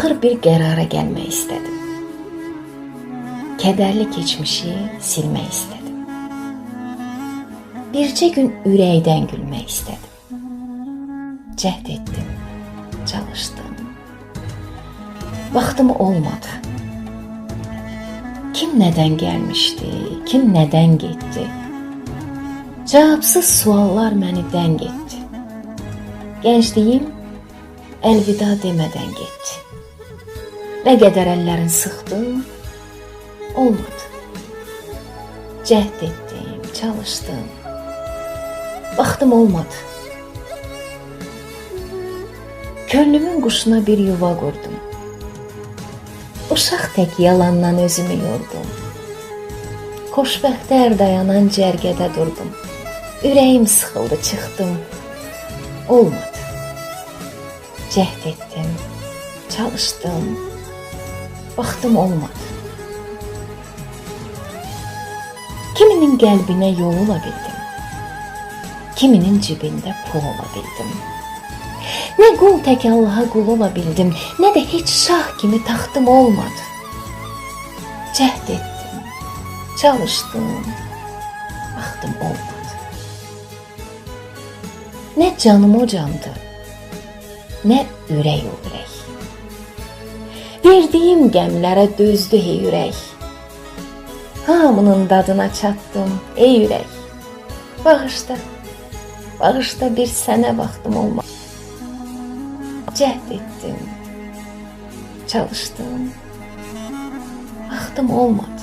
Ağır bir qərara gəlmək istədim. Kədərli keçmişi silmək istədim. Bircə gün ürəkdən gülmək istədim. Cəhd etdim, çalışdım. Vaxtım olmadı. Kim nədən gəlmişdi, kim nədən getdi? Cavabsız suallar məni dəng etdi. Gəncliyim əlvida demədən getdi. Nə qədər əllərin sıxdım, olmadı. Cəhd etdim, çalışdım. Vaxtım olmadı. Könlümün quşuna bir yuva qurdum. Uşaq tək yalandan özümü yordum. Xoşbəxtlər dayanan cərgədə durdum. Ürəyim sıxıldı, çıxdım. Olmadı. Cəhd etdim, çalışdım. Vaxtım olmadı. Kiminin qəlbinə yol ola bildim. Kiminin cibində pul ola bildim. Nə qul tək Allaha qul ola bildim, nə də heç şah kimi taxtım olmadı. Cəhd etdim, çalışdım, vaxtım olmadı. Nə canım o candı, nə ürək o ürək. Verdiyim qəmlərə dözdü hey ürək. Hamının dadına çatdım, ey ürək. Bağışla, bağışla bir sənə vaxtım olmadı. Cəhd etdim, çalışdım, vaxtım olmadı.